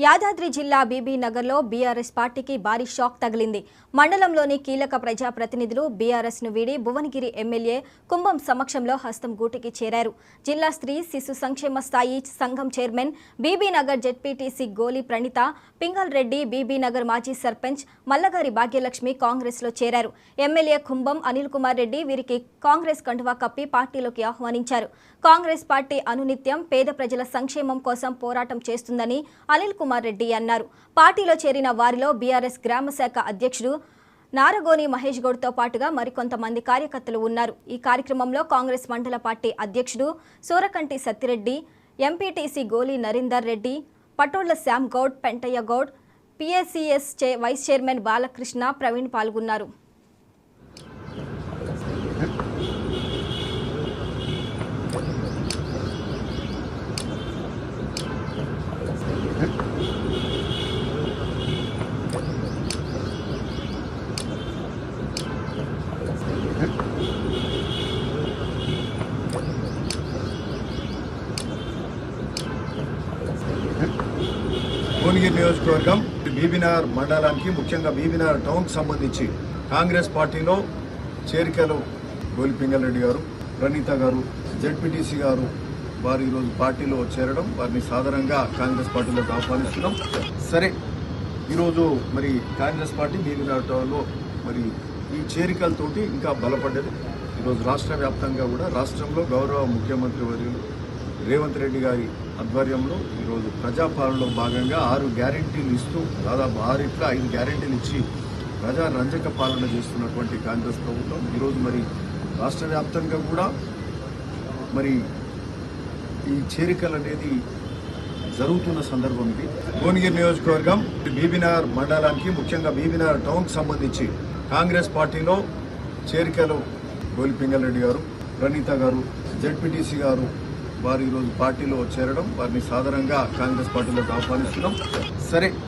యాదాద్రి జిల్లా బీబీ నగర్లో బీఆర్ఎస్ పార్టీకి భారీ షాక్ తగిలింది. మండలంలోని కీలక ప్రజాప్రతినిధులు బీఆర్ఎస్ను వీడి భువనగిరి ఎమ్మెల్యే కుంభం సమక్షంలో హస్తం గూటికి చేరారు. జిల్లా స్త్రీ శిశు సంక్షేమ స్థాయి సంఘం చైర్మన్ బీబీ నగర్ జెడ్పీటీసీ గోలి ప్రణీత, పింగల్ రెడ్డి, బీబీ నగర్ మాజీ సర్పంచ్ మల్లగారి భాగ్యలక్ష్మి కాంగ్రెస్లో చేరారు. ఎమ్మెల్యే కుంభం అనిల్ కుమార్ రెడ్డి వీరికి కాంగ్రెస్ కండువా కప్పి పార్టీలోకి ఆహ్వానించారు. కాంగ్రెస్ పార్టీ అనునిత్యం పేద ప్రజల సంక్షేమం కోసం పోరాటం చేస్తుందని అనిల్ కుమార్ రెడ్డి అన్నారు. పార్టీలో చేరిన వారిలో బీఆర్ఎస్ గ్రామ శాఖ అధ్యక్షుడు నారగోని మహేష్ గౌడ్తో పాటుగా మరికొంతమంది కార్యకర్తలు ఉన్నారు. ఈ కార్యక్రమంలో కాంగ్రెస్ మండల పార్టీ అధ్యక్షుడు సూరకంటి Sattireddy, MPTC Goli Narinder Reddy, Patolla Shyam Goud, Pentaiah Goud, PACS vice chairman Balakrishna, Praveen పాల్గొన్నారు. భువనగిరి నియోజకవర్గం బీబీనగర్ మండలానికి, ముఖ్యంగా బీబీనగర్ టౌన్కి సంబంధించి కాంగ్రెస్ పార్టీలో చేరికలు గోలి పింగల్ రెడ్డి గారు, ప్రణీత గారు, జెడ్పీటీసీ గారు వారు ఈరోజు పార్టీలో చేరడం, వారిని సాధారణంగా కాంగ్రెస్ పార్టీలోకి ఆహ్వానిస్తున్నాం. సరే, ఈరోజు మరి కాంగ్రెస్ పార్టీ బీబీనగర్ టౌన్లో మరి ఈ చేరికలతోటి ఇంకా బలపడ్డది. ఈరోజు రాష్ట్ర వ్యాప్తంగా కూడా రాష్ట్రంలో గౌరవ ముఖ్యమంత్రి వర్యులు రేవంత్ రెడ్డి గారి ఆధ్వర్యంలో ఈరోజు ప్రజాపాలనలో భాగంగా 6 గ్యారెంటీలు ఇస్తూ దాదాపు 5 గ్యారెంటీలు ఇచ్చి ప్రజా రంజక పాలన చేస్తున్నటువంటి కాంగ్రెస్ ప్రభుత్వం ఈరోజు మరి రాష్ట్ర వ్యాప్తంగా కూడా మరి ఈ చేరికలు అనేది జరుగుతున్న సందర్భం ఇది. భువనగిరి నియోజకవర్గం బీబీనగర్ మండలానికి, ముఖ్యంగా బీబీనగర్ టౌన్కి సంబంధించి కాంగ్రెస్ పార్టీలో చేరికలు గోలి పింగల్ రెడ్డి గారు, ప్రణీత గారు, జెడ్పీటీసీ గారు వారు ఈరోజు పార్టీలో చేరడం, వారిని సాధారణంగా కాంగ్రెస్ పార్టీలోకి ఆహ్వానిస్తున్నాం. సరే.